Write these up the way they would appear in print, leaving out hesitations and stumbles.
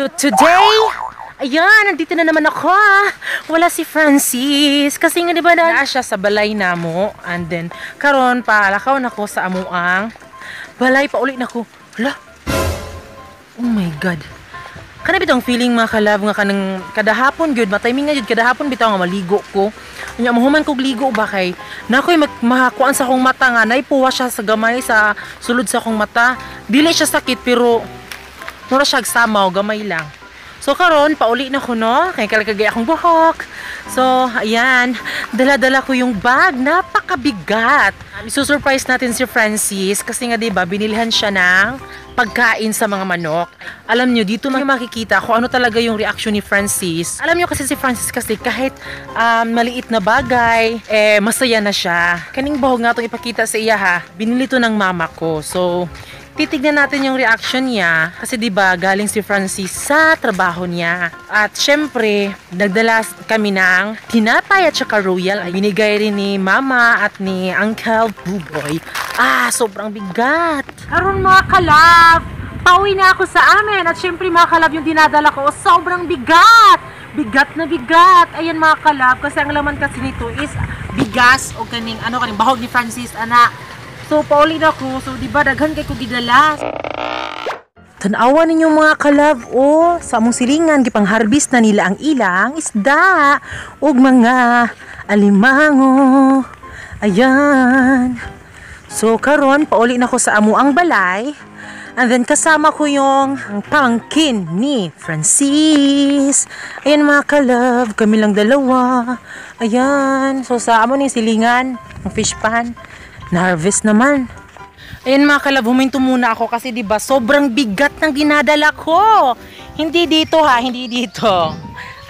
So today, ayan, nandito na naman ako. Wala si Francis. Kasi nga diba na siya sa balay namo. And then, karon palakaw na ko sa amuang balay pa uli na ko. Hala? Oh my God. Kana bitong feeling mga kalab nga kanang kadahapon gyud matiming nga gyud kadahapon bitaw nga maligo ko. Nya mahuman kog ligo ba kay nakoy mahakuan sa akong mata nga naipuwa siya sa gamay sa sulod sa akong mata. Dili siya sakit pero mura siya samaw gamay lang. So karon pauli na ko no kay kalagay akong buhok. So ayan, dala-dala ko yung bag, napakabigat. Isusurprise natin si Francis kasi nga 'di ba binilhan siya ng pagkain sa mga manok. Alam nyo, dito makikita kung ano talaga yung reaction ni Francis. Alam nyo kasi si Francis kasi kahit maliit na bagay, masaya na siya. Kaning bahog nga itong ipakita sa iya ha. Binili to ng mama ko. So, titignan natin yung reaction niya. Kasi diba, galing si Francis sa trabaho niya. At syempre, nagdala kami ng tinapay at saka royal. Ay, binigay rin ni mama at ni Uncle Buboy. Sobrang bigat. Karon mga kalab, pauwi na ako sa amin. At syempre mga kalab, yung dinadala ko, sobrang bigat. Bigat na bigat. Ayan mga kalab, kasi ang laman kasi nito is bigas o kaning bahog ni Francis, anak. So, pauli na ko. So, diba, daghan kay ko gidala. Tanawa ninyo mga kalab, sa among silingan, gipang harvest na nila ang ilang isda, ug mga alimango. Ayan. So, karon pauli na ko sa amuang balay. And then, kasama ko yung pangkin ni Francis. Ayan mga kalab, kami lang dalawa. Ayan. So, sa amo ni silingan, ang fish pan. Na-harvest naman. Ayan mga kalab, huminto muna ako kasi diba sobrang bigat ng dinadala ko. Hindi dito ha, hindi dito.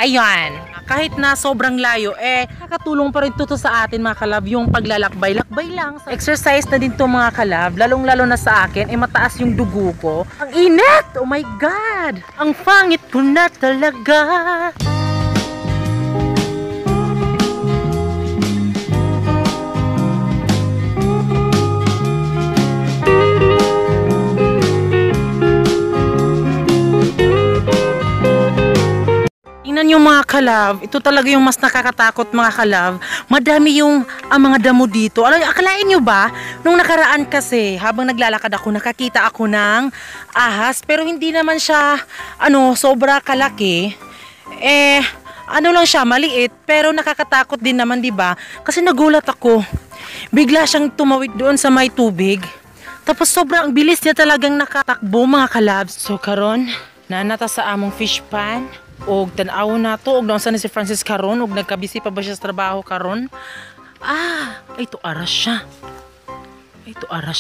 Ayan. Kahit na sobrang layo, nakatulong pa rin to sa atin mga kalab, yung paglalakbay-lakbay lang. Exercise na din to mga kalab, lalong-lalo na sa akin, mataas yung dugo ko. Ang init! Oh my God! Ang pangit ko na talaga! Tingnan yung mga kalab, ito talaga yung mas nakakatakot mga kalab. Madami yung mga damo dito. Akalain nyo ba, nung nakaraan kasi, habang naglalakad ako, nakakita ako ng ahas. Pero hindi naman siya, sobra kalaki. Lang siya, maliit. Pero nakakatakot din naman, diba? Kasi nagulat ako. Bigla siyang tumawid doon sa may tubig. Tapos sobrang bilis niya talagang nakatakbo mga kalab. So karon, nanata sa among fish pan. Og tanaw na to, og naunsa na si Francis karon, og nagkabisi pa ba siya sa trabaho karon? Ito ara siya. Ito ara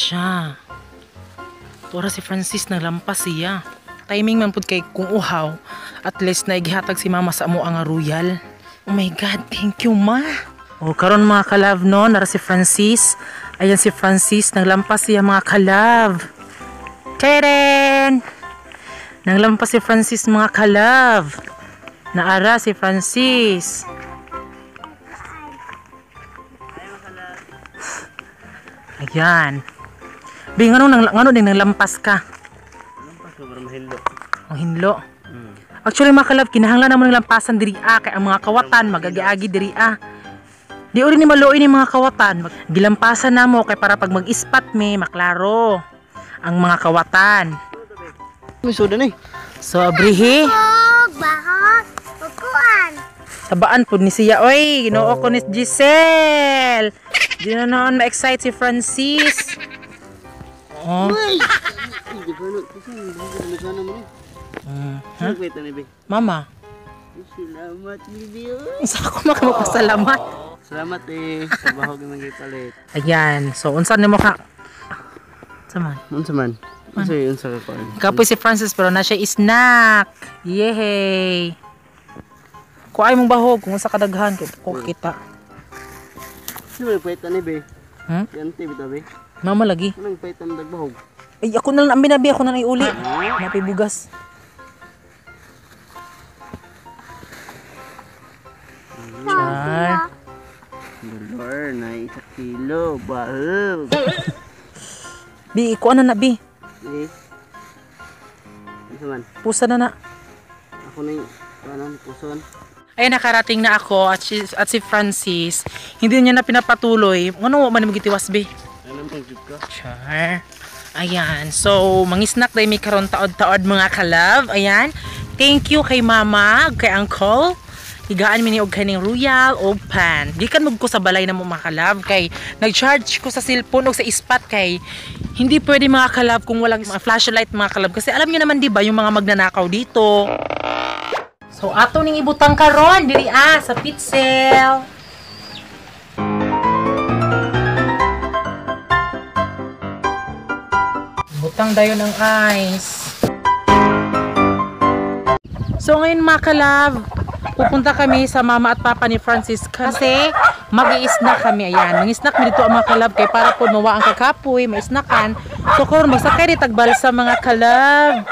si Francis naglampas siya. Timing man pud kay kung uhaw, at least na igihatag si mama sa amo ang royal. Oh my God, thank you ma. Karon mga kalab no, nara si Francis. Ayan si Francis, naglampas siya mga kalab. Teren! Naglampas si Francis mga kalab. Naara si Francis. Ayan. Bing, ano din naglampas ka? Lampas ko para mahilo. Ang hinlo. Actually mga kalab, kinahanglan naman ng lampasan diri kay ang mga kawatan magagiagi diri Di uri ni maluoy ni mga kawatan. Gilampasan namo kay para pag mag-ispat maklaro ang mga kawatan. May soda na So, abrihi. Bahot, upuan. Tabaan po ni siya. Oy, ginoo ko ni Giselle. Di na noon ma-excite si Francis. Mama. Salamat, baby. Sa ako magpasalamat. Salamat sa bahog ng gipalit. Ayan. So, unsan nimo ka? Saman. Unsa man? Unsa ka ko? Kapoy si Francis pero na siya snack. Yehey. Kuay mong bahog kung sa kadaghan ko kita. Sino paitan ni be? Yan ti bitaw be. Mama lagi. Anong paitan dagbahog? Ay ako na lang ambinabi ako na uli. Napay bugas. Char. Dollar na 1 kilo bahog. Bi, ikuan na Bi. Ano man? Pusa na na. ko na yung puson. Ayan, nakarating na ako at si Francis. Hindi niya na pinapatuloy. Ano man mo gitiwas, be? Ano pang jud ka? Sure. Ayan. So, mangisnak dahil may karon taod-taod mga kalab. Ayan. Thank you kay mama, kay uncle. Higaan mi ni og kaning royal o pan. Di kan magko sa balay na mo mga kalab kay nag-charge ko sa cellphone o sa ispat kay hindi pwede mga kalab kung walang flashlight mga kalab kasi alam niyo naman di ba yung mga magnanakaw dito. So ato ning ibutang karon diri sa Pitzel. Butang dayon ang ice. So ngayon mga kalab, pupunta kami sa mama at papa ni Francis kasi mag-i-snack kami. Ayan, mag-i-snack mi dito ang mga kalab kay para po mawa ang kakapoy, ma-snackan. So karon magsakay rin tagbalsa mga kalab.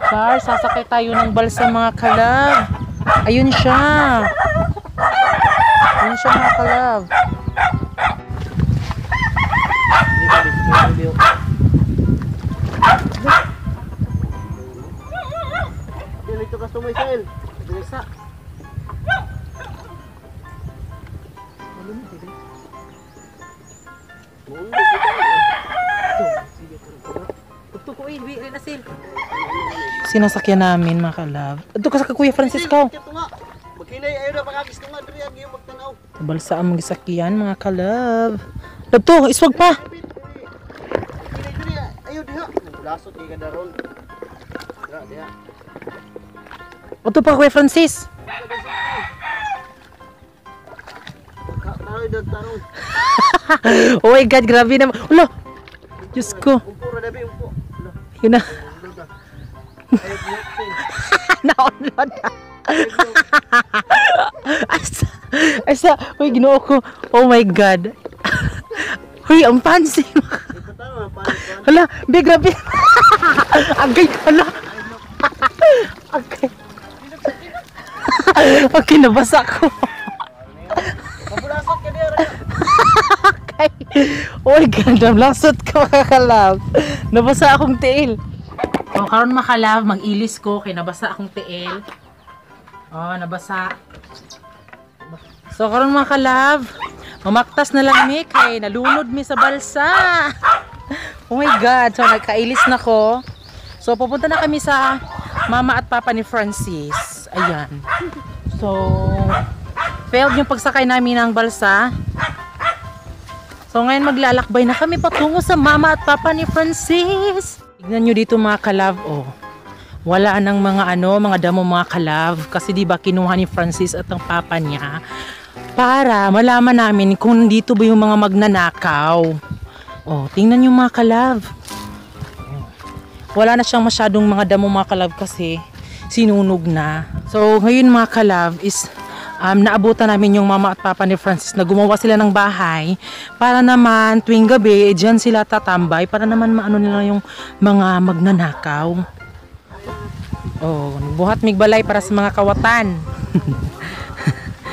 Sar, sasakay tayo ng balsa mga kalab. Ayun siya. Ayun siya mga kalab. Dito ka sumaysel. Dirisa. Sinasakyan namin mga kalab. Ito ka sa Kuya Francisco. Maghinay ayo na pakakis nga diri ang iyong magtanaw. Balsa ang gisakyan mga kalab. Dito, iswag pa. Diri ayo diha. Lasot kay kadaron. Diha. Ito pa Kuya Francis. Taroy dag tarong. Oh my God, grabe naman. Ulo. Diyos ko. Umpo ra dabi umpo. Yun na. Ayo diha. Na-onload na. Asa. Uy, ginoo ko. Oh my God. Uy, ang fancy. Hala, be, grabe. Agay, hala. Okay. Okay, nabasa ko. Mabulasot ka diha. Okay. Oh my God, nablasot ko kakalab. Nabasa akong tiil. Oh, karon makalab, mag-ilis ko kay nabasa akong tiil. Oh, nabasa. So karon makalab, mamaktas na lang mi kay nalunod mi sa balsa. Oh my God, so nagkailis na ko. So pupunta na kami sa mama at papa ni Francis. Ayan. So failed yung pagsakay namin ng balsa. So ngayon maglalakbay na kami patungo sa mama at papa ni Francis. Tignan nyo dito mga kalab, oh. Wala nang mga mga damo mga kalab. Kasi di ba kinuha ni Francis at ang papa niya para malaman namin kung dito ba yung mga magnanakaw. Oh, tingnan nyo mga kalab. Wala na siyang masyadong mga damo mga kalab kasi sinunog na. So ngayon mga kalab is naabutan namin yung mama at papa ni Francis na gumawa sila ng bahay para naman tuwing gabi dyan sila tatambay para naman maano nila yung mga magnanakaw. Oh, buhat migbalay para sa mga kawatan.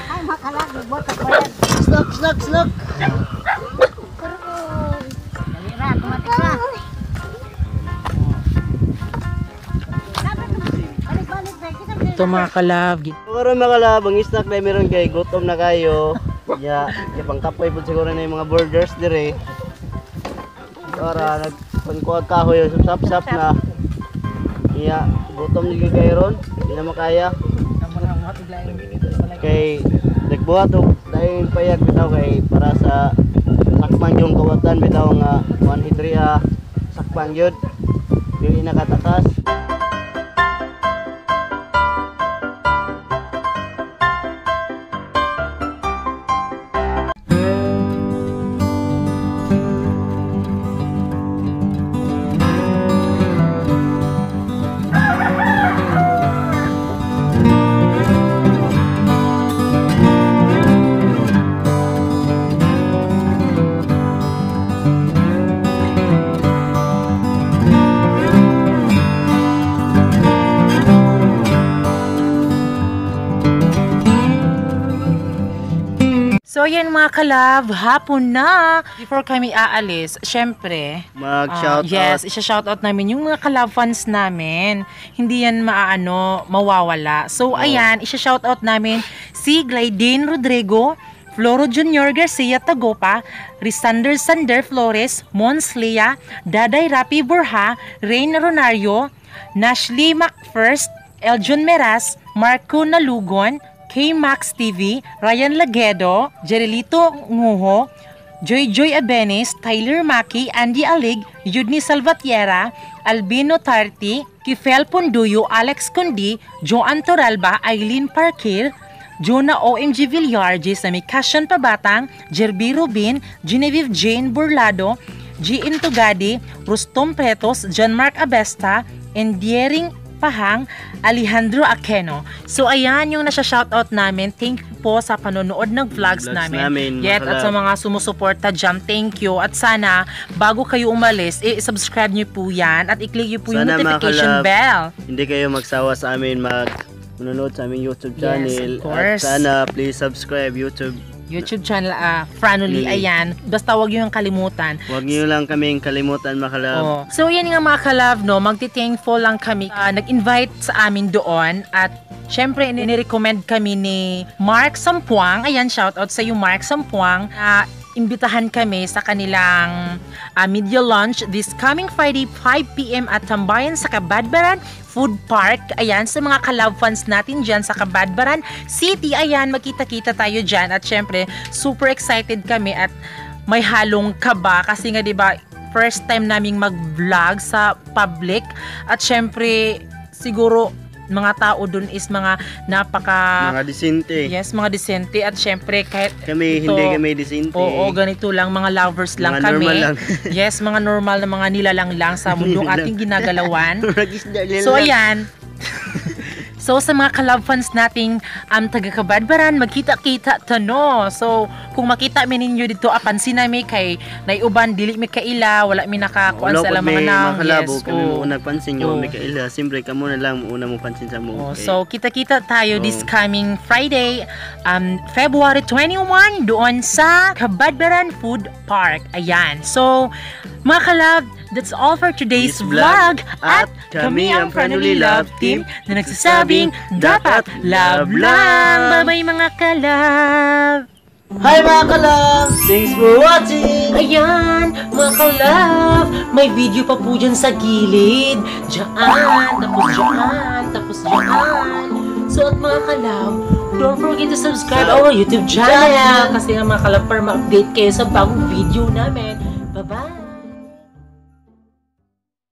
Ay, makalag, buhat ang bayan. Snug. Dalira, tumatik na. Balik-balik, kita Ito mga kalab. Karon makalabang snack na meron kay gutom na kayo. Ya, pangkapoy pud siguro na yung mga burgers dire. Para nagpangkuha kahoy sap-sap na. Ya, gutom ni kayo ron, hindi na makaya. Kay nagbuhat og dahil payag bitaw kay para sa sakpan yung kawatan bitaw nga 1 hidriya sakpan gyud. Dili nakatakas. So ayan mga kalab, hapon na. Before kami aalis, syempre, Mag-shout yes, out. isa-shoutout namin yung mga kalab fans namin. Hindi yan mawawala. So ayan, isa-shoutout namin si Glydene Rodrigo, Floro Junior Garcia Tagopa, Risander Sander Flores, Mons Lea, Daday Rapi Borja, Rain Ronario, Nashley McFirst, Eljon Meras, Marco Nalugon, K-Max TV, Ryan Lagedo, Jerelito Nguho, Joy Abenes, Tyler Maki, Andy Alig, Yudni Salvatierra, Albino Tarti, Kifel Punduyo, Alex Kundi, Joan Toralba, Eileen Parkir, Jonah OMG Villar, Jesami Cassion Pabatang, Jerby Rubin, Genevieve Jane Burlado, G. Intugadi, Rustom Pretos, John Mark Abesta, and Diering Pahang, Alejandro Aqueno. So ayan yung nasa-shoutout namin. Thank you po sa panonood ng vlogs namin. Yet at sa mga sumusuporta dyan, thank you. At sana bago kayo umalis, i-subscribe nyo po yan at i-click nyo po yung notification bell. Hindi kayo magsawa sa amin manonood sa aming YouTube channel. Yes, of course. At sana please subscribe YouTube channel, Franoli, ayan. Basta wag nyo yung kalimutan. Huwag niyo lang kaming kalimutan mga kalab. Oh. So yan nga mga kalab, no, magti-thankful lang kami. Nag-invite sa amin doon at syempre inirecommend kami ni Mark Sampuang. Ayan, shoutout sa iyo Mark Sampuang. Imbitahan kami sa kanilang media launch this coming Friday 5 PM at Tambayan sa Kabadbaran Food Park. Ayan, sa mga kalab fans natin dyan sa Kabadbaran City. Ayan, magkita-kita tayo dyan. At syempre, super excited kami at may halong kaba. Kasi nga, diba, first time naming mag-vlog sa public. At syempre, siguro, mga tao dun is mga Mga disente. Yes, mga disente. At syempre, kahit Kami, hindi kami disente. Oo, ganito lang. Mga lovers lang Mga kami. normal lang. Yes, mga normal na mga nilalang lang sa mundong ating ginagalawan. So, ayan. So, sa mga kalab fans nating taga-Kabadbaran, magkita-kita tano. So, kung makita mi ninyo dito, apansin namin kay naiuban, dili mi kaila, wala mi nakakuan sa alam mga nang. Yes, kami mo nagpansin nyo, may kaila. Siyempre, kamo na lang una mo pansin sa mo. Okay. So, kita-kita tayo this coming Friday, February 21, doon sa Kabadbaran Food Park. Ayan. So, mga kalab, that's all for today's vlog. At kami ang Franoli Love Team na nagsasabing dapat love lang. Bye-bye mga kalab! Hi mga kalab! Thanks for watching! Ayan, mga kalab, may video pa po dyan sa gilid. Diyan, tapos diyan. So at mga kalab, don't forget to subscribe our YouTube channel. Kasi nga mga kalab, para ma-update kayo sa bagong video namin. Bye-bye!